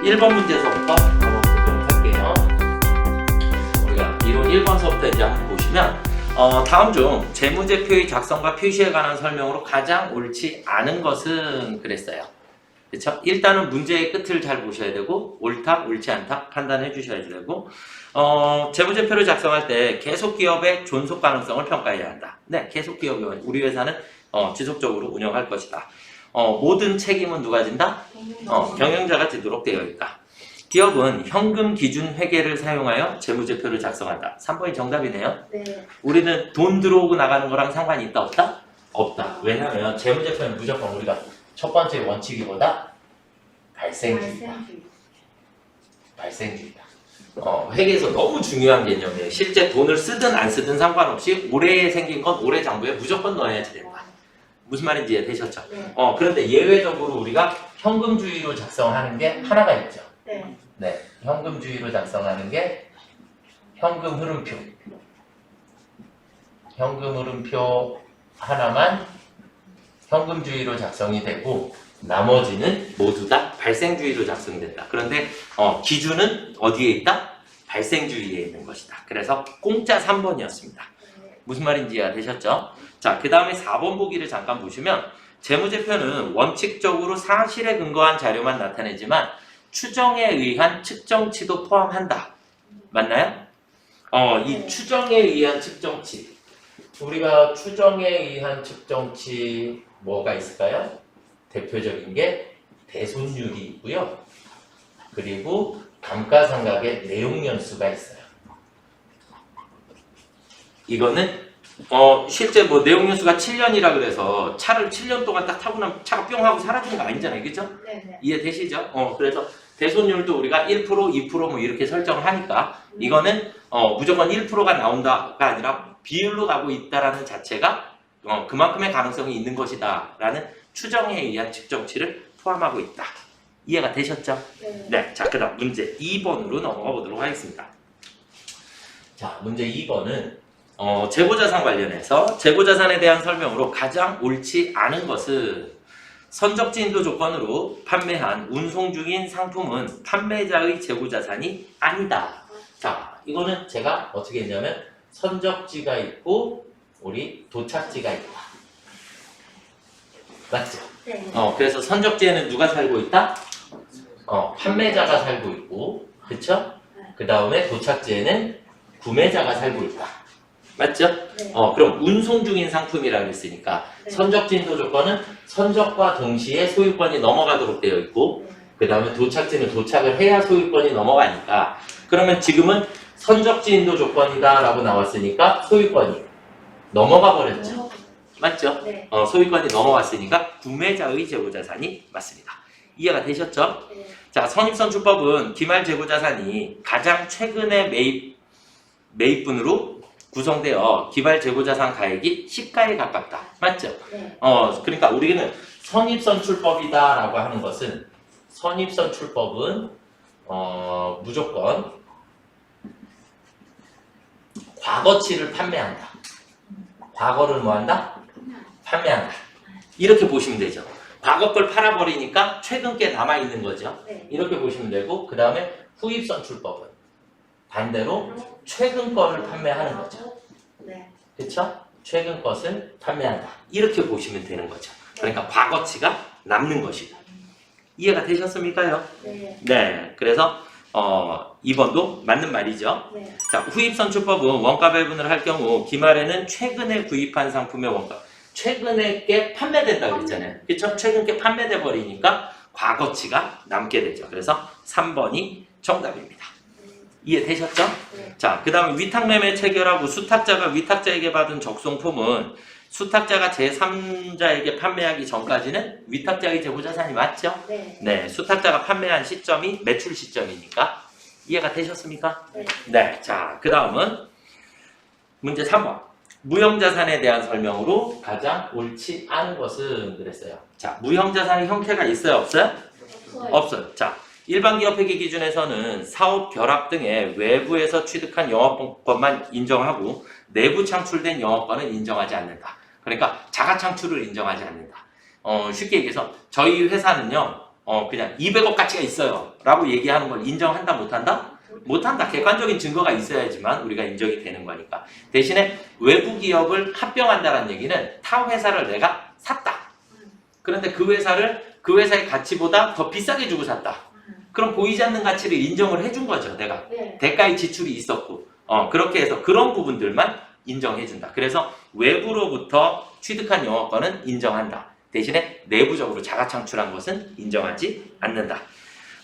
1번 문제서부터 한번 보도록 할게요. 우리가 이론 1번서부터 이제 한번 보시면 다음 중 재무제표의 작성과 표시에 관한 설명으로 가장 옳지 않은 것은 그랬어요. 그렇죠? 일단은 문제의 끝을 잘 보셔야 되고 옳다, 옳지 않다 판단해 주셔야 되고 재무제표를 작성할 때 계속기업의 존속 가능성을 평가해야 한다. 네, 계속기업이 우리 회사는 지속적으로 운영할 것이다. 모든 책임은 누가 진다? 경영자가 지도록 되어 있다. 기업은 현금 기준 회계를 사용하여 재무제표를 작성한다. 3번이 정답이네요. 네. 우리는 돈 들어오고 나가는 거랑 상관이 있다 없다? 없다. 왜냐하면 재무제표는 무조건 우리가 첫 번째 원칙이보다 발생주의다. 회계에서 너무 중요한 개념이에요. 실제 돈을 쓰든 안 쓰든 상관없이 올해 생긴 건 올해 장부에 무조건 넣어야지 된다. 무슨 말인지 이해되셨죠? 네. 그런데 예외적으로 우리가 현금주의로 작성하는 게 하나가 있죠. 네. 네, 현금주의로 작성하는 게 현금 흐름표. 현금 흐름표 하나만 현금주의로 작성이 되고 나머지는 모두 다 발생주의로 작성이 된다. 그런데 기준은 어디에 있다? 발생주의에 있는 것이다. 그래서 공짜 3번이었습니다. 무슨 말인지 이해되셨죠? 자, 그 다음에 4번 보기를 잠깐 보시면 재무제표는 원칙적으로 사실에 근거한 자료만 나타내지만 추정에 의한 측정치도 포함한다. 맞나요? 이 추정에 의한 측정치. 우리가 추정에 의한 측정치 뭐가 있을까요? 대표적인 게 대손율이 있고요. 그리고 감가상각의 내용연수가 있어요. 이거는 실제 뭐 내용연수가 7년이라 그래서 차를 7년 동안 딱 타고 나면 차가 뿅 하고 사라지는 거 아니잖아요. 그죠? 네. 이해되시죠? 그래서 대손율도 우리가 1%, 2% 뭐 이렇게 설정을 하니까 이거는 무조건 1%가 나온다가 아니라 비율로 가고 있다라는 자체가 그만큼의 가능성이 있는 것이다 라는 추정에 의한 측정치를 포함하고 있다. 이해가 되셨죠? 네. 자, 그 다음 문제 2번으로 넘어가 보도록 하겠습니다. 자, 문제 2번은 재고자산 관련해서 재고자산에 대한 설명으로 가장 옳지 않은 것은 선적지 인도 조건으로 판매한 운송 중인 상품은 판매자의 재고자산이 아니다. 자, 이거는 제가 어떻게 했냐면 선적지가 있고 우리 도착지가 있다. 맞죠? 네. 그래서 선적지에는 누가 살고 있다? 판매자가 살고 있고, 그쵸? 그 다음에 도착지에는 구매자가 살고 있다. 맞죠? 네. 그럼 운송 중인 상품이라고 했으니까 네. 선적진도 조건은 선적과 동시에 소유권이 넘어가도록 되어 있고 그 다음에 도착지는 도착을 해야 소유권이 넘어가니까 그러면 지금은 선적지인도 조건이다 라고 나왔으니까 소유권이 넘어가 버렸죠. 맞죠? 네. 소유권이 넘어갔으니까 구매자의 재고자산이 맞습니다. 이해가 되셨죠? 네. 자, 선입선출법은 기말 재고자산이 가장 최근의 매입분으로 구성되어 기말 재고자산 가액이 시가에 가깝다. 맞죠? 네. 그러니까 우리는 선입선출법이다라고 하는 것은 선입선출법은 무조건 과거치를 판매한다. 과거를 뭐한다? 판매한다. 이렇게 보시면 되죠. 과거 걸 팔아버리니까 최근 게 남아있는 거죠. 네. 이렇게 보시면 되고 그 다음에 후입선출법은 반대로 최근 거를 판매하는 거죠. 네. 그렇죠? 최근 것을 판매한다. 이렇게 보시면 되는 거죠. 그러니까 과거치가 남는 것이다. 이해가 되셨습니까요? 네. 네. 그래서 2번도 맞는 말이죠. 네. 자, 후입선출법은 원가 배분을 할 경우 기말에는 최근에 구입한 상품의 원가, 최근에 게 판매된다고 그랬잖아요. 그렇죠? 최근 게 판매돼 버리니까 과거치가 남게 되죠. 그래서 3번이 정답입니다. 이해되셨죠? 네. 자, 그 다음에 위탁매매 체결하고 수탁자가 위탁자에게 받은 적송품은 수탁자가 제3자에게 판매하기 전까지는 위탁자의 재고자산이 맞죠? 네. 네, 수탁자가 판매한 시점이 매출 시점이니까 이해가 되셨습니까? 네. 네, 자, 그 다음은 문제 3번. 무형자산에 대한 설명으로 가장 옳지 않은 것은 그랬어요. 자, 무형자산의 형태가 있어요? 없어요? 없어요. 없어요. 자, 일반 기업 회계 기준에서는 사업 결합 등의 외부에서 취득한 영업권만 인정하고 내부 창출된 영업권은 인정하지 않는다. 그러니까 자가 창출을 인정하지 않는다. 쉽게 얘기해서 저희 회사는요 그냥 200억 가치가 있어요 라고 얘기하는 걸 인정한다 못한다? 못한다. 객관적인 증거가 있어야지만 우리가 인정이 되는 거니까. 대신에 외부 기업을 합병한다는 얘기는 타 회사를 내가 샀다. 그런데 그 회사의 가치보다 더 비싸게 주고 샀다. 그럼 보이지 않는 가치를 인정을 해준 거죠. 내가. 네. 대가의 지출이 있었고. 그렇게 해서 그런 부분들만 인정해준다. 그래서 외부로부터 취득한 영업권은 인정한다. 대신에 내부적으로 자가 창출한 것은 인정하지 않는다.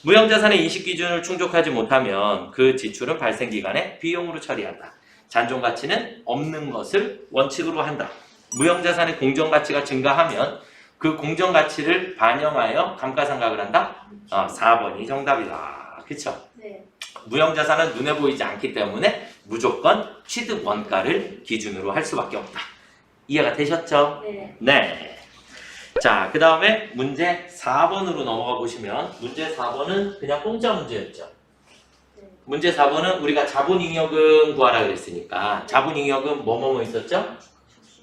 무형자산의 인식기준을 충족하지 못하면 그 지출은 발생기간에 비용으로 처리한다. 잔존가치는 없는 것을 원칙으로 한다. 무형자산의 공정가치가 증가하면 그 공정가치를 반영하여 감가상각을 한다. 4번이 정답이다. 그쵸? 네. 무형자산은 눈에 보이지 않기 때문에 무조건 취득 원가를 기준으로 할 수밖에 없다. 이해가 되셨죠? 네. 네. 자, 그 다음에 문제 4번으로 넘어가 보시면 문제 4번은 그냥 공짜 문제였죠. 네. 문제 4번은 우리가 자본잉여금 구하라 그랬으니까 자본잉여금 뭐뭐뭐 있었죠?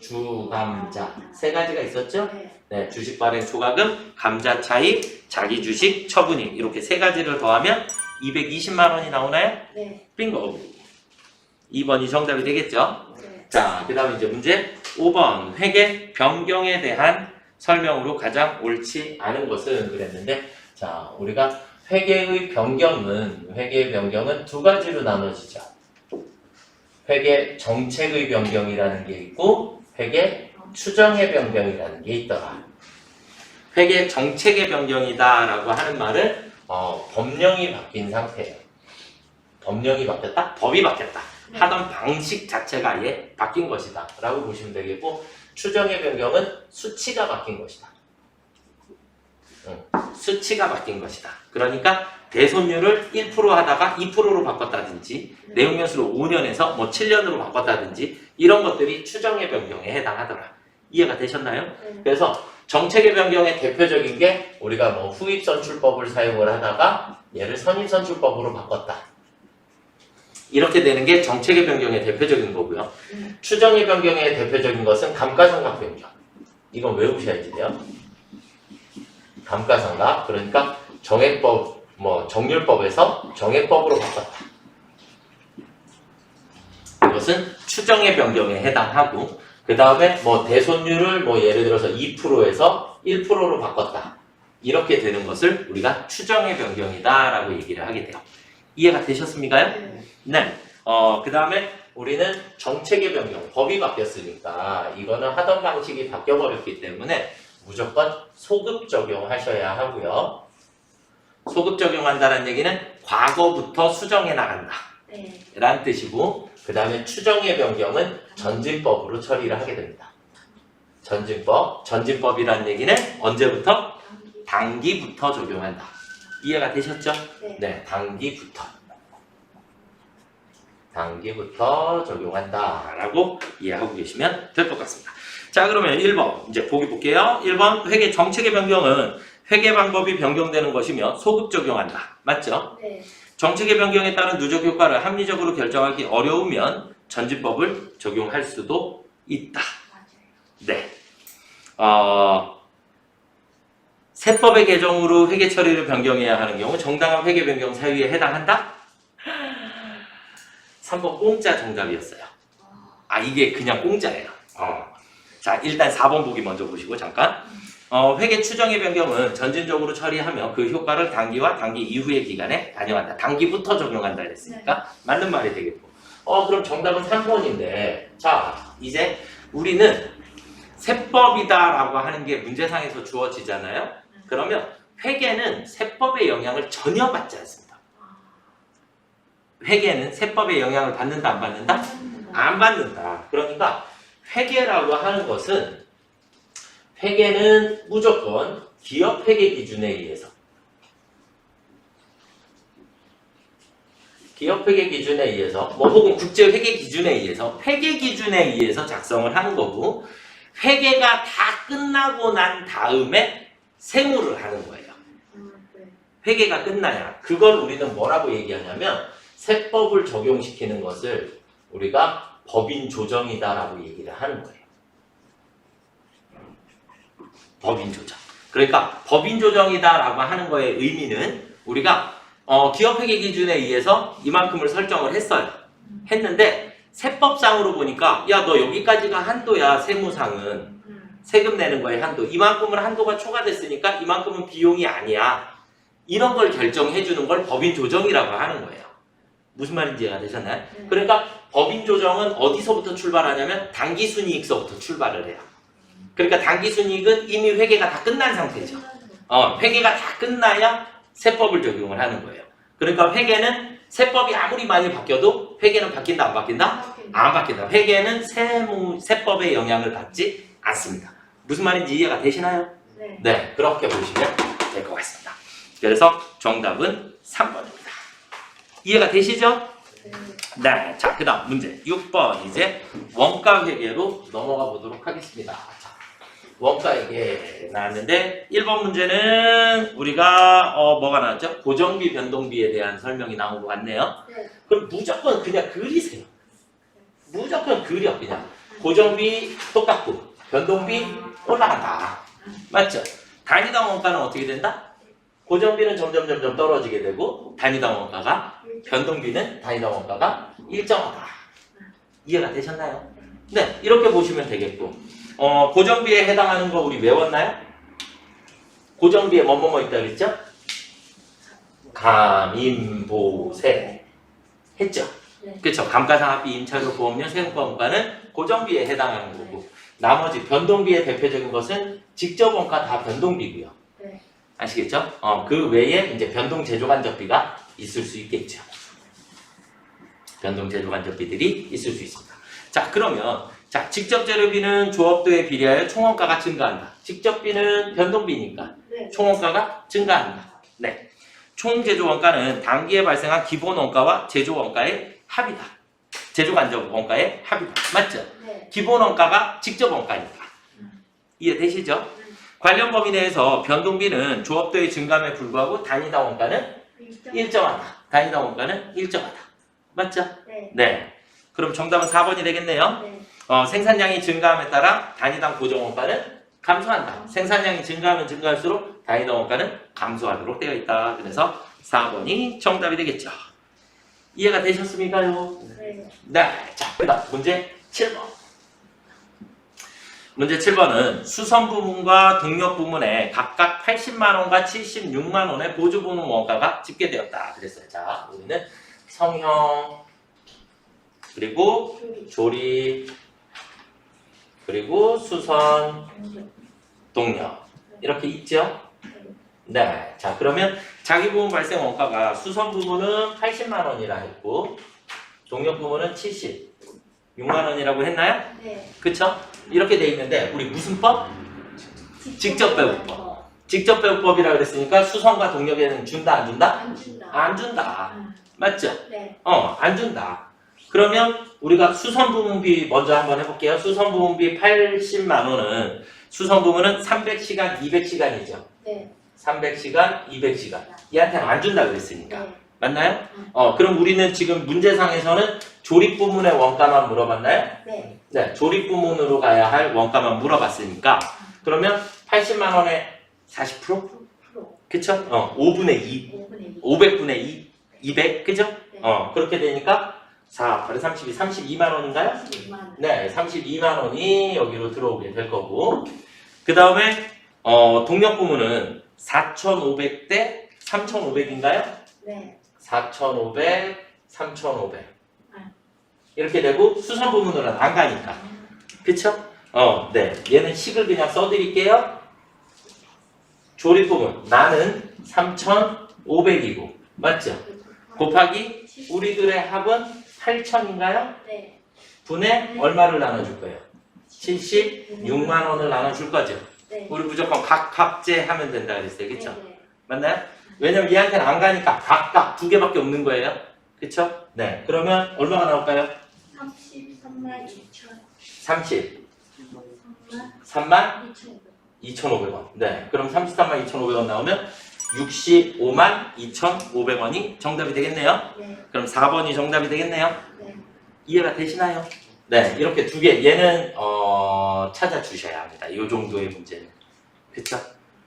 주감자 세 가지가 있었죠? 네. 네, 주식 발행 초과금, 감자 차익, 자기 주식 처분익 이렇게 세 가지를 더하면 220만 원이 나오나요? 네. 빙고. 2번이 정답이 되겠죠? 네. 자, 그 다음에 이제 문제 5번 회계 변경에 대한 설명으로 가장 옳지 않은 것은 그랬는데, 자, 우리가 회계의 변경은 두 가지로 나눠지죠. 회계 정책의 변경이라는 게 있고 회계 추정의 변경이라는 게 있더라. 회계 정책의 변경이다라고 하는 말은 법령이 바뀐 상태예요. 법령이 바뀌었다? 법이 바뀌었다. 하던 방식 자체가 아예 바뀐 것이다 라고 보시면 되겠고, 추정의 변경은 수치가 바뀐 것이다. 수치가 바뀐 것이다. 그러니까 대손율을 1% 하다가 2%로 바꿨다든지 내용연수를 5년에서 뭐 7년으로 바꿨다든지 이런 것들이 추정의 변경에 해당하더라. 이해가 되셨나요? 네. 그래서 정책의 변경의 대표적인 게 우리가 뭐 후입선출법을 사용을 하다가 얘를 선입선출법으로 바꿨다. 이렇게 되는 게 정책의 변경의 대표적인 거고요. 추정의 변경의 대표적인 것은 감가상각 변경. 이건 외우셔야지 돼요. 감가상각. 그러니까 정액법, 정률법에서 정액법으로 바꿨다. 이것은 추정의 변경에 해당하고, 그 다음에 대손율을 예를 들어서 2%에서 1%로 바꿨다. 이렇게 되는 것을 우리가 추정의 변경이다라고 얘기를 하게 돼요. 이해가 되셨습니까? 네. 네. 그 다음에 우리는 정책의 변경, 법이 바뀌었으니까 이거는 하던 방식이 바뀌어버렸기 때문에 무조건 소급 적용하셔야 하고요. 소급 적용한다는 얘기는 과거부터 수정해 나간다 네. 라는 뜻이고, 그 다음에 추정의 변경은 전진법으로 처리를 하게 됩니다. 전진법이라는 얘기는 언제부터? 단기부터 적용한다. 이해가 되셨죠? 네. 네, 단기부터 적용한다 라고 이해하고 계시면 될 것 같습니다. 자, 그러면 1번 이제 보기 볼게요. 1번 회계 정책의 변경은 회계 방법이 변경되는 것이며 소급 적용한다. 맞죠? 네. 정책의 변경에 따른 누적 효과를 합리적으로 결정하기 어려우면 전진법을 적용할 수도 있다. 맞아요. 네. 세법의 개정으로 회계 처리를 변경해야 하는 경우 정당한 회계 변경 사유에 해당한다? 3번 공짜 정답이었어요. 이게 그냥 공짜예요. 자, 일단 4번 보기 먼저 보시고 잠깐. 회계 추정의 변경은 전진적으로 처리하며 그 효과를 단기와 단기 이후의 기간에 반영한다. 단기부터 적용한다 그랬으니까 맞는 말이 되겠고. 그럼 정답은 3번인데, 자, 이제 우리는 세법이다라고 하는 게 문제상에서 주어지잖아요. 그러면 회계는 세법의 영향을 전혀 받지 않습니다. 회계는 세법의 영향을 받는다, 안 받는다? 안 받는다. 그러니까 회계라고 하는 것은, 회계는 무조건 기업 회계 기준에 의해서, 기업 회계 기준에 의해서, 혹은 국제 회계 기준에 의해서, 회계 기준에 의해서 작성을 하는 거고, 회계가 다 끝나고 난 다음에 세무를 하는 거예요. 네. 회계가 끝나야. 그걸 우리는 뭐라고 얘기하냐면, 세법을 적용시키는 것을 우리가 법인 조정이다라고 얘기를 하는 거예요. 법인 조정. 그러니까 법인 조정이다라고 하는 거의 의미는 우리가 기업회계 기준에 의해서 이만큼을 설정을 했어요. 했는데 세법상으로 보니까 야, 너 여기까지가 한도야. 세무상은 세금 내는 거에 한도. 이만큼은 한도가 초과됐으니까 이만큼은 비용이 아니야. 이런 걸 결정해 주는 걸 법인 조정이라고 하는 거예요. 무슨 말인지 이해가 되셨나요? 그러니까 법인 조정은 어디서부터 출발하냐면 당기순이익서부터 출발을 해요. 그러니까 당기순이익은 이미 회계가 다 끝난 상태죠. 회계가 다 끝나야 세법을 적용을 하는 거예요. 그러니까 회계는 세법이 아무리 많이 바뀌어도 회계는 바뀐다 안 바뀐다? 안 바뀐다. 회계는 세법의 영향을 받지 않습니다. 무슨 말인지 이해가 되시나요? 네. 네, 그렇게 보시면 될 것 같습니다. 그래서 정답은 3번입니다. 이해가 되시죠? 네. 네, 자, 그 다음 문제 6번 이제 원가 회계로 넘어가 보도록 하겠습니다. 자, 원가 회계 나왔는데 1번 문제는 우리가 뭐가 나왔죠? 고정비, 변동비에 대한 설명이 나온 것 같네요. 네. 그럼 무조건 그냥 그리세요. 무조건 그려 그냥. 고정비 똑같고 변동비 올라간다. 맞죠? 단위당 원가는 어떻게 된다? 고정비는 점점 떨어지게 되고 단위당 원가가 변동비는 단위당 원가가 일정하다. 이해가 되셨나요? 네, 이렇게 보시면 되겠고 고정비에 해당하는 거 우리 외웠나요? 고정비에 뭐뭐뭐 있다 그랬죠? 감인보세 했죠? 네. 그렇죠. 감가상각비, 임차료, 보험료, 세금과 원가는 고정비에 해당하는 거고 나머지 변동비의 대표적인 것은 직접 원가 다 변동비고요. 네. 아시겠죠? 그 외에 이제 변동 제조간접비가 있을 수 있겠죠. 변동 제조간접비들이 있을 수 있습니다. 자, 그러면 자, 직접 재료비는 조업도에 비례하여 총원가가 증가한다. 직접비는 변동비니까 네. 총원가가 증가한다. 네. 총 제조 원가는 당기에 발생한 기본 원가와 제조 원가의 합이다. 제조 간접 원가의 합이다. 맞죠? 네. 기본 원가가 직접 원가니까. 이해되시죠? 관련 범위 내에서 변동비는 조업도의 증감에 불구하고 단위당 원가는 일정하다. 단위당 원가는 일정하다. 맞죠? 네. 네. 그럼 정답은 4번이 되겠네요. 네. 생산량이 증가함에 따라 단위당 고정 원가는 감소한다. 생산량이 증가하면 증가할수록 단위당 원가는 감소하도록 되어 있다. 그래서 4번이 정답이 되겠죠. 이해가 되셨습니까요? 네. 네. 자, 그다음 문제 7번. 문제 7번은 수선 부문과 동력 부문에 각각 80만 원과 76만 원의 보조 부문 원가가 집계되었다. 그랬어요. 자, 우리는 성형 그리고 조립 그리고 수선 동력 이렇게 있죠? 네. 자, 그러면 자기 부문 발생 원가가 수선 부문은 80만 원이라 했고 동력 부문은 76만 원이라고 했나요? 네. 그쵸? 이렇게 돼 있는데 우리 무슨 법? 직접배우법. 직접배우법이라 그랬으니까 수선과 동력에는 준다 안 준다? 안 준다. 안 준다. 맞죠? 네. 안 준다. 그러면 우리가 수선 부문비 먼저 한번 해볼게요. 수선 부문비 80만 원은 수선 부문은 300시간, 200시간이죠. 네. 300시간, 200시간. 얘한테는 안 준다 그랬으니까. 네. 맞나요? 그럼 우리는 지금 문제상에서는 조립 부문의 원가만 물어봤나요? 네. 네, 조립 부문으로 가야 할 원가만 물어봤으니까 그러면 80만 원에 40%? 프로. 그쵸? 5분의 2, 5분의 2. 500분의 2, 200, 그죠? 네. 그렇게 되니까 4, 8, 32, 32만 원인가요? 32만 원. 네, 32만 원이 여기로 들어오게 될 거고 그 다음에 동력 부문은 4,500대 3,500인가요? 네. 4,500, 3,500 이렇게 되고 수선 부문으로는 안 가니까 그쵸? 네, 얘는 식을 그냥 써드릴게요. 조립 부문 나는 3,500이고 맞죠? 곱하기 우리들의 합은 8,000인가요? 네. 분에 얼마를 나눠줄 거예요? 76만 원을 나눠줄 거죠? 네. 우리 무조건 각합제하면 된다 그랬어요. 그쵸? 네. 맞나요? 왜냐면 얘한테는 안 가니까 각각 두 개밖에 없는 거예요. 그쵸? 네. 그러면 얼마가 나올까요? 33만 2천. 30. 3만 3만 2천. 2,500원. 네. 그럼 33만 2,500원 나오면 65만 2,500원이 정답이 되겠네요. 네. 그럼 4번이 정답이 되겠네요. 네. 이해가 되시나요? 네. 이렇게 두 개. 얘는 찾아주셔야 합니다. 이 정도의 문제는. 그쵸?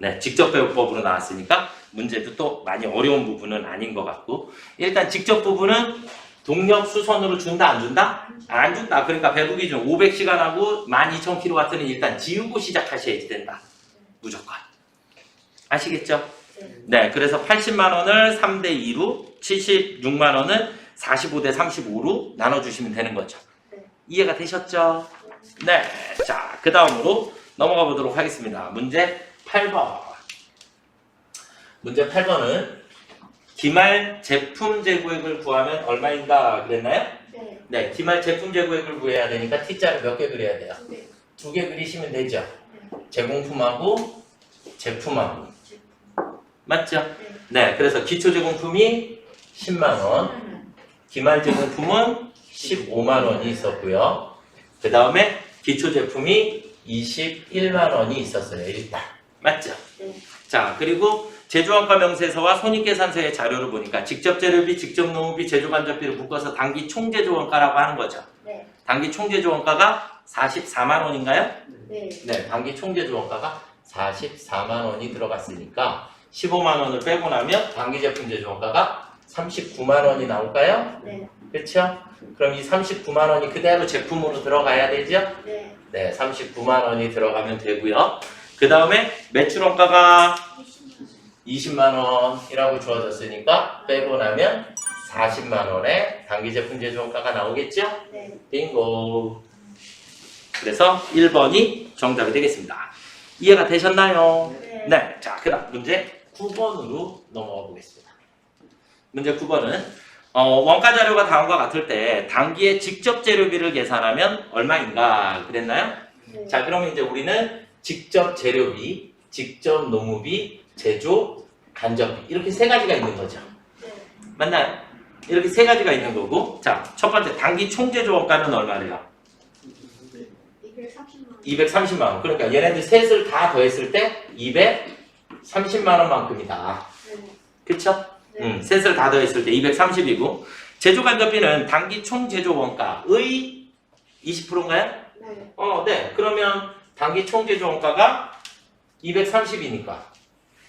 네, 직접배우법으로 나왔으니까 문제도 또 많이 어려운 부분은 아닌 것 같고 일단 직접 부분은 동력 수선으로 준다 안 준다? 안 준다. 그러니까 배부 기준 500시간하고 12,000kW는 일단 지우고 시작하셔야지 된다. 무조건. 아시겠죠? 네, 그래서 80만 원을 3대 2로 76만 원을 45대 35로 나눠주시면 되는 거죠. 이해가 되셨죠? 네, 자, 그 다음으로 넘어가 보도록 하겠습니다. 문제 8번. 문제 8번은 기말 제품 재고액을 구하면 얼마인가 그랬나요? 네. 네, 기말 제품 재고액을 구해야 되니까 T자를 몇 개 그려야 돼요? 네. 2개 그리시면 되죠? 제공품하고 제품하고. 맞죠? 네, 그래서 기초 제공품이 10만 원, 기말 제공품은 15만 원이 있었고요. 그 다음에 기초 제품이 21만 원이 있었어요, 일단. 맞죠? 네. 자, 그리고 제조원가 명세서와 손익계산서의 자료를 보니까 직접 재료비, 직접 노무비, 제조간접비를 묶어서 단기 총제조원가라고 하는 거죠. 네. 단기 총제조원가가 44만 원인가요? 네. 네, 단기 총제조원가가 44만 원이 들어갔으니까 15만 원을 빼고 나면 단기 제품 제조원가가 39만 원이 나올까요? 네. 그렇죠? 그럼 이 39만 원이 그대로 제품으로 들어가야 되죠? 네. 네, 39만 원이 들어가면 되고요. 그 다음에 매출원가가 20만 원이라고 주어졌으니까 빼고 나면 40만 원의 단기 제품 제조원가가 나오겠죠? 네. 빙고. 그래서 1번이 정답이 되겠습니다. 이해가 되셨나요? 네. 네. 자, 그 다음 문제 9번으로 넘어가 보겠습니다. 문제 9번은 원가 자료가 다음과 같을 때 단기의 직접 재료비를 계산하면 얼마인가 그랬나요? 네. 자, 그러면 이제 우리는 직접 재료비, 직접 노무비, 제조, 간접비 이렇게 세 가지가 있는 거죠. 네. 맞나요? 이렇게 세 가지가 있는 거고 자, 첫 번째 단기 총제조 원가는 얼마래요? 230만 원. 230만 원. 그러니까 얘네들 셋을 다 더했을 때 230만 원만큼이다. 네. 그쵸? 네. 셋을 다 더했을 때 230이고 제조 간접비는 단기 총 제조 원가의 20%인가요? 네. 네. 그러면 단기 총 제조 원가가 230이니까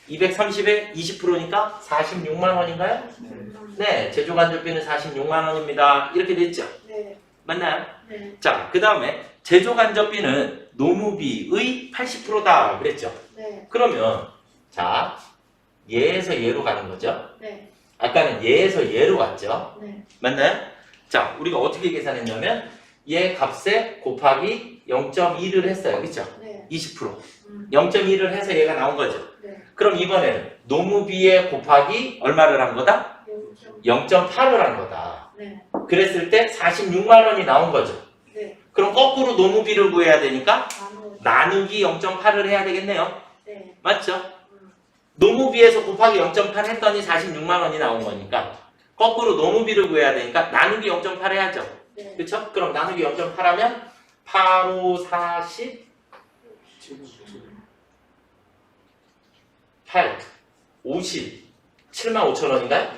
230에 20%니까 46만 원인가요? 네. 제조 간접비는 46만 원입니다. 이렇게 됐죠? 네. 맞나요? 네. 자, 그 다음에 제조 간접비는 노무비의 80%다 그랬죠? 네. 그러면 자, 얘에서 얘로 가는 거죠? 네. 아까는 얘에서 얘로 갔죠? 네. 맞나요? 자, 우리가 어떻게 계산했냐면 얘 값에 곱하기 0.2를 했어요. 그쵸? 네. 20%. 0.2를 해서 얘가 나온 거죠. 네. 그럼 이번에는 노무비에 곱하기 얼마를 한 거다? 0.8을 한 거다. 네. 그랬을 때 46만 원이 나온 거죠. 네. 그럼 거꾸로 노무비를 구해야 되니까 나누. 나누기 0.8을 해야 되겠네요. 네. 맞죠? 노무비에서 곱하기 0.8 했더니 46만 원이 나온 거니까 거꾸로 노무비를 구해야 되니까 나누기 0.8 해야죠. 네. 그쵸? 그럼 나누기 0.8 하면 8, 5, 40, 8, 50, 7만 5천 원인가요?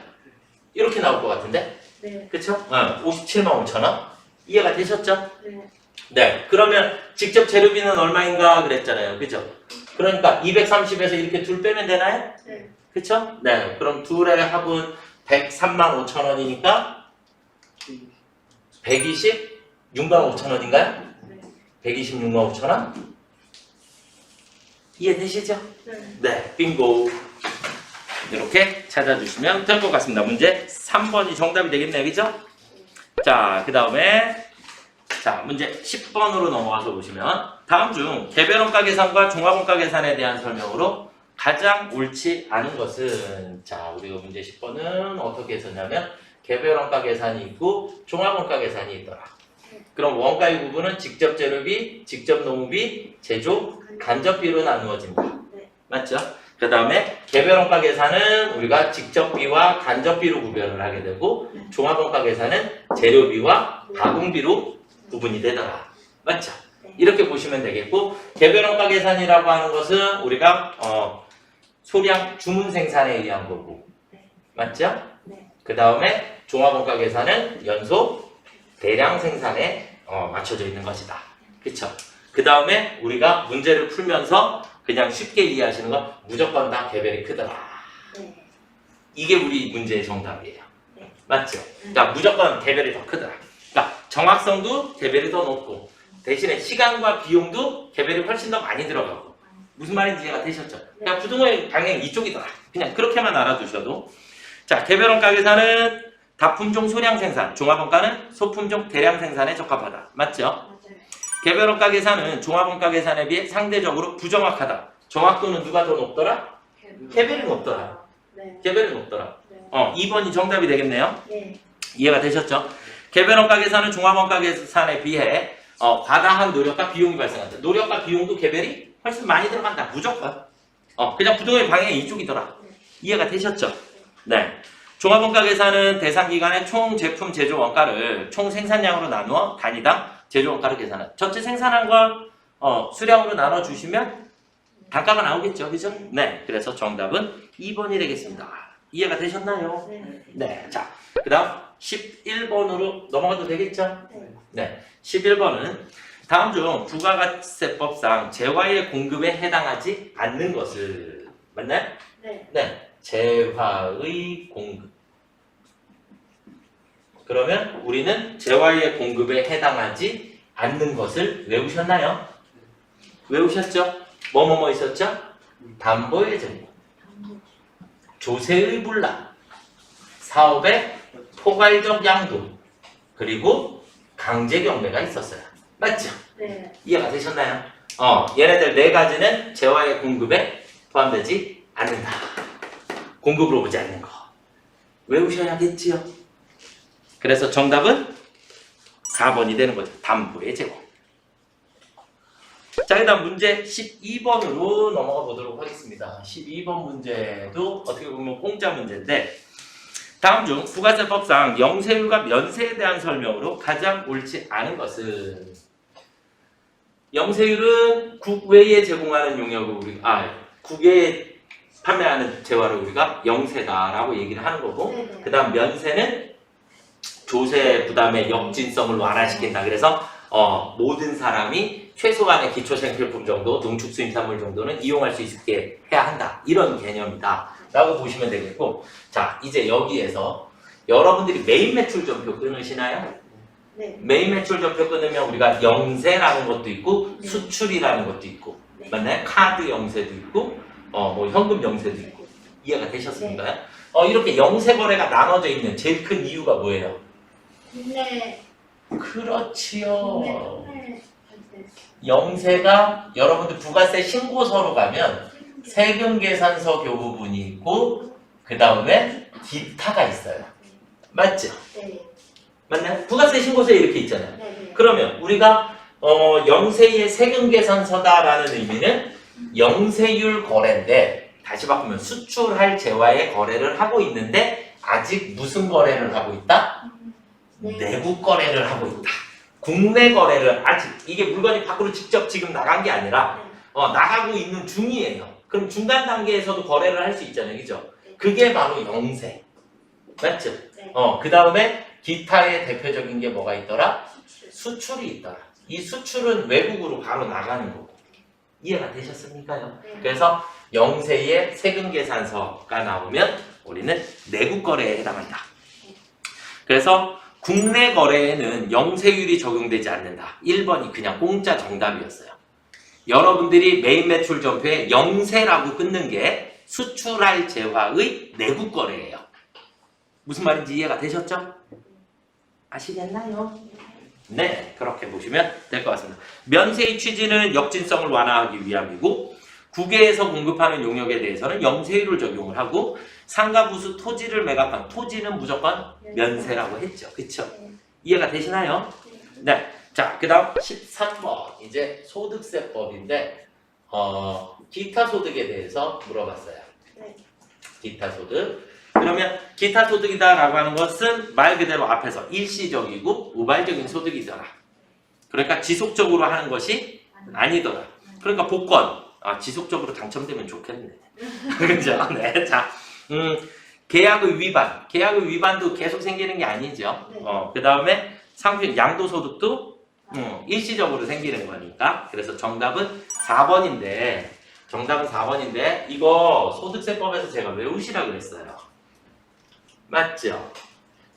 이렇게 나올 것 같은데? 네. 그쵸? 57만 5천 원? 이해가 되셨죠? 네. 네. 그러면 직접 재료비는 얼마인가 그랬잖아요. 그죠? 그러니까 230에서 이렇게 둘 빼면 되나요? 네. 그쵸? 네. 그럼 둘의 합은 103만 5천 원이니까 126만 5천 원인가요? 네. 126만 5천 원? 이해되시죠? 네. 네. 빙고. 이렇게 찾아주시면 될 것 같습니다. 문제 3번이 정답이 되겠네요. 그죠? 자, 그 다음에 자, 문제 10번으로 넘어가서 보시면 다음 중 개별원가 계산과 종합원가 계산에 대한 설명으로 가장 옳지 않은 것은 자, 우리가 문제 10번은 어떻게 했었냐면 개별원가 계산이 있고 종합원가 계산이 있더라. 그럼 원가의 구분은 직접 재료비, 직접 노무비, 제조, 간접비로 나누어진다. 네. 맞죠? 그 다음에 개별원가 계산은 우리가 직접비와 간접비로 구별을 하게 되고 종합원가 계산은 재료비와 가공비로 구분이 되더라. 맞죠? 네. 이렇게 보시면 되겠고 개별원가 계산이라고 하는 것은 우리가 소량 주문 생산에 의한 거고 네. 맞죠? 네. 그 다음에 종합원가 계산은 연소 대량 생산에 맞춰져 있는 것이다. 그쵸? 그 다음에 우리가 문제를 풀면서 그냥 쉽게 이해하시는 건 무조건 다 개별이 크더라. 네. 이게 우리 문제의 정답이에요. 네. 맞죠? 그러니까 무조건 개별이 더 크더라. 그러니까 정확성도 개별이 더 높고 대신에 시간과 비용도 개별이 훨씬 더 많이 들어가고 무슨 말인지 이해가 되셨죠? 그러니까 부등호의 방향이 이쪽이더라. 그냥 그렇게만 알아두셔도 자, 개별원가 계산은 다품종 소량 생산, 종합원가는 소품종 대량 생산에 적합하다. 맞죠? 맞아요. 개별원가 계산은 종합원가 계산에 비해 상대적으로 부정확하다. 정확도는 누가 더 높더라? 개별이 높더라. 네. 개별이 높더라. 네. 2번이 정답이 되겠네요. 네. 이해가 되셨죠? 개별원가 계산은 종합원가 계산에 비해 과다한 노력과 비용이 발생한다. 노력과 비용도 개별이 훨씬 많이 들어간다. 무조건. 그냥 부등호의 방향이 이쪽이더라. 네. 이해가 되셨죠? 네. 종합원가 계산은 대상 기간의 총 제품 제조 원가를 총 생산량으로 나누어 단위당 제조 원가를 계산한다. 전체 생산한 걸 수량으로 나눠 주시면 단가가 나오겠죠. 그죠? 네. 그래서 정답은 2번이 되겠습니다. 이해가 되셨나요? 네. 네. 자, 그 다음 11번으로 넘어가도 되겠죠? 네. 네. 11번은 다음 중 부가가치세법상 재화의 공급에 해당하지 않는 것을 맞나요? 네. 네. 재화의 공급. 그러면 우리는 재화의 공급에 해당하지 않는 것을 외우셨나요? 외우셨죠? 뭐뭐뭐 있었죠? 담보의 제공, 조세의 분란, 사업의 포괄적 양도, 그리고 강제 경매가 있었어요. 맞죠? 네. 이해가 되셨나요? 얘네들 네 가지는 재화의 공급에 포함되지 않는다. 공급으로 보지 않는 거. 외우셔야겠지요? 그래서 정답은 4번이 되는 거죠. 담보의 제공. 자, 그 다음 문제 12번으로 넘어가 보도록 하겠습니다. 12번 문제도 어떻게 보면 공짜 문제인데 다음 중 부가세법상 영세율과 면세에 대한 설명으로 가장 옳지 않은 것은 영세율은 국외에 제공하는 용역을 국외에 판매하는 재화를 우리가 영세다라고 얘기를 하는 거고 네. 그 다음 면세는 조세 부담의 역진성을 완화시킨다. 그래서 모든 사람이 최소한의 기초생필품 정도, 농축수입산물 정도는 이용할 수 있게 해야 한다. 이런 개념이다. 라고 보시면 되겠고 자, 이제 여기에서 여러분들이 메인 매출전표 끊으시나요? 네. 메인 매출전표 끊으면 우리가 영세라는 것도 있고 네. 수출이라는 것도 있고 네. 맞나요? 카드 영세도 있고 뭐 현금 영세도 있고 이해가 되셨습니까? 이렇게 영세 거래가 나눠져 있는 제일 큰 이유가 뭐예요? 국내 그렇지요. 판매 영세가 여러분들 부가세 신고서로 가면 세금 계산서 교부분이 있고 그 다음에 기타가 있어요. 맞죠? 네. 맞나요? 부가세 신고서에 이렇게 있잖아요. 네. 그러면 우리가 영세의 세금 계산서다라는 의미는 영세율 거래인데 다시 바꾸면 수출할 재화의 거래를 하고 있는데 아직 무슨 거래를 하고 있다? 내국 거래를 하고 있다. 국내 거래를 아직 이게 물건이 밖으로 직접 지금 나간 게 아니라 나가고 있는 중이에요. 그럼 중간 단계에서도 거래를 할 수 있잖아요. 그죠? 그게 바로 영세. 맞죠? 네. 그 다음에 기타의 대표적인 게 뭐가 있더라? 수출. 수출이 있더라. 이 수출은 외국으로 바로 나가는 거고. 이해가 되셨습니까요? 네. 그래서 영세의 세금 계산서가 나오면 우리는 내국 거래에 해당한다. 그래서 국내 거래에는 영세율이 적용되지 않는다. 1번이 그냥 공짜 정답이었어요. 여러분들이 메인 매출 전표에 영세라고 끊는 게 수출할 재화의 내국 거래예요. 무슨 말인지 이해가 되셨죠? 아시겠나요? 네, 그렇게 보시면 될 것 같습니다. 면세의 취지는 역진성을 완화하기 위함이고 국외에서 공급하는 용역에 대해서는 영세율을 적용을 하고 상가부수 토지를 매각한 토지는 무조건 면세라고 했죠. 그쵸? 이해가 되시나요? 네. 자, 그 다음 13번. 이제 소득세법인데, 기타 소득에 대해서 물어봤어요. 네. 기타 소득. 그러면 기타 소득이다라고 하는 것은 말 그대로 앞에서 일시적이고 우발적인 소득이더라. 그러니까 지속적으로 하는 것이 아니더라. 그러니까 복권. 지속적으로 당첨되면 좋겠네. 그죠? 네. 자, 계약의 위반. 계약의 위반도 계속 생기는 게 아니죠. 네. 그 다음에 상품 양도소득도 일시적으로 생기는 거니까. 그래서 정답은 4번인데, 정답은 4번인데 이거 소득세법에서 제가 외우시라 그랬어요. 맞죠?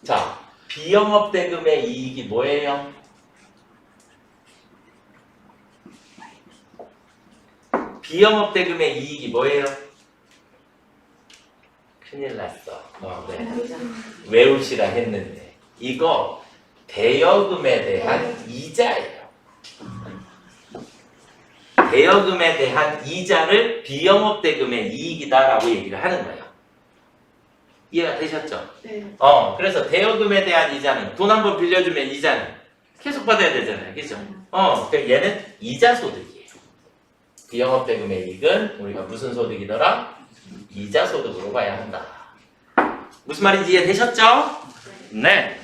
자, 비영업대금의 이익이 뭐예요? 비영업대금의 이익이 뭐예요? 큰일 났어. 네. 외우시라 했는데 이거 대여금에 대한 이자예요. 대여금에 대한 이자를 비영업대금의 이익이다라고 얘기를 하는 거예요. 이해가 되셨죠? 네. 그래서 대여금에 대한 이자는 돈 한 번 빌려주면 이자는 계속 받아야 되잖아요. 그죠? 그러니까 얘는 이자 소득이에요. 비영업대금의 이익은 우리가 무슨 소득이더라? 이자 소득으로 봐야 한다. 무슨 말인지 이해되셨죠? 네.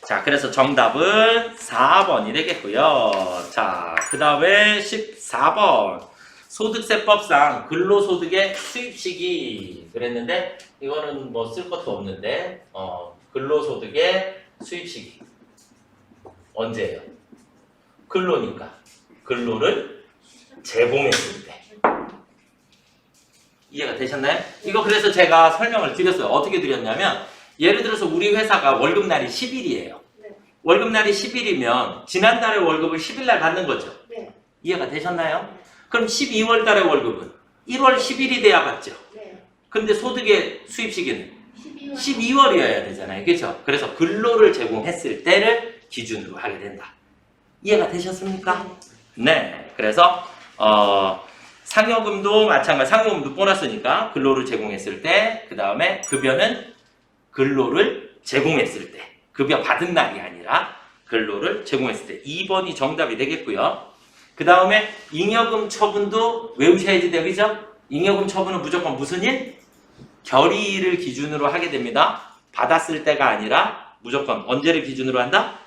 자, 그래서 정답은 4번이 되겠고요. 자, 그 다음에 14번. 소득세법상 근로소득의 수입시기 그랬는데 이거는 뭐 쓸 것도 없는데 근로소득의 수입시기 언제예요? 근로니까 근로를 제공했을 때. 이해가 되셨나요? 이거 그래서 제가 설명을 드렸어요. 어떻게 드렸냐면 예를 들어서 우리 회사가 월급날이 10일이에요. 네. 월급날이 10일이면 지난달에 월급을 10일날 받는 거죠. 네. 이해가 되셨나요? 그럼 12월 달에 월급은 1월 10일이 돼야 받죠. 네. 근데 소득의 수입 시기는 12월. 12월이어야 되잖아요. 그렇죠? 그래서 근로를 제공했을 때를 기준으로 하게 된다. 이해가 되셨습니까? 네. 그래서 상여금도 마찬가지, 상여금도 보너스니까 근로를 제공했을 때, 그 다음에 급여는 근로를 제공했을 때, 급여 받은 날이 아니라 근로를 제공했을 때 2번이 정답이 되겠고요. 그 다음에 잉여금 처분도 외우셔야지 돼요. 그죠? 잉여금 처분은 무조건 무슨 일? 결의일을 기준으로 하게 됩니다. 받았을 때가 아니라 무조건 언제를 기준으로 한다?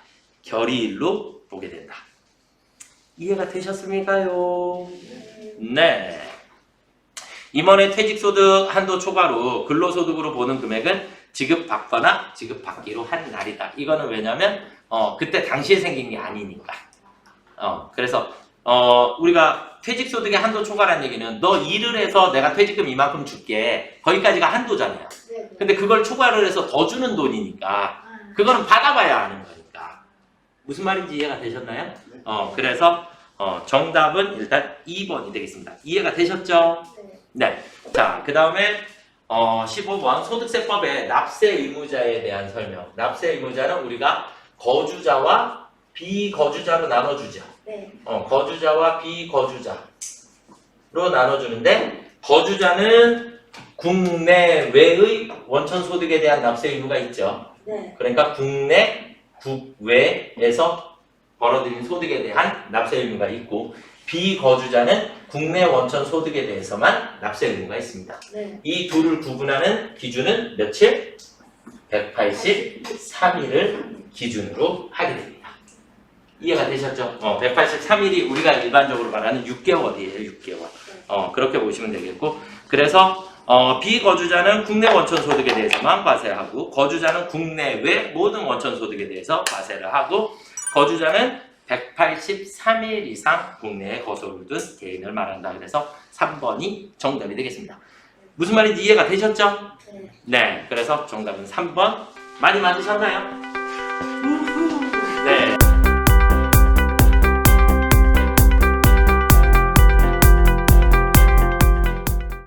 결의일로 보게 된다. 이해가 되셨습니까요? 네. 임원의 퇴직소득 한도 초과로 근로소득으로 보는 금액은 지급받거나 지급받기로 한 날이다. 이거는 왜냐면 그때 당시에 생긴 게 아니니까. 그래서 우리가 퇴직소득의 한도 초과라는 얘기는 너 일을 해서 내가 퇴직금 이만큼 줄게. 거기까지가 한도잖아요. 네. 근데 그걸 초과를 해서 더 주는 돈이니까 그거는 받아봐야 하는 거니까. 무슨 말인지 이해가 되셨나요? 그래서 정답은 일단 2번이 되겠습니다. 이해가 되셨죠? 네. 자, 그 다음에 15번 소득세법의 납세 의무자에 대한 설명. 납세 의무자는 우리가 거주자와 비거주자로 나눠주죠. 네. 거주자와 비거주자로 나눠주는데 거주자는 국내외의 원천소득에 대한 납세 의무가 있죠. 네. 그러니까 국내, 국외에서 벌어들인 소득에 대한 납세 의무가 있고 비거주자는 국내 원천 소득에 대해서만 납세 의무가 있습니다. 네. 이 둘을 구분하는 기준은 며칠? 183일을 기준으로 하게 됩니다. 이해가 되셨죠? 183일이 우리가 일반적으로 말하는 6개월이에요. 6개월. 그렇게 보시면 되겠고 그래서 비거주자는 국내 원천 소득에 대해서만 과세하고 거주자는 국내외 모든 원천 소득에 대해서 과세를 하고 거주자는 183일 이상 국내에 거소를 둔 개인을 말한다. 그래서 3번이 정답이 되겠습니다. 무슨 말인지 이해가 되셨죠? 네. 네, 그래서 정답은 3번. 많이 맞으셨나요?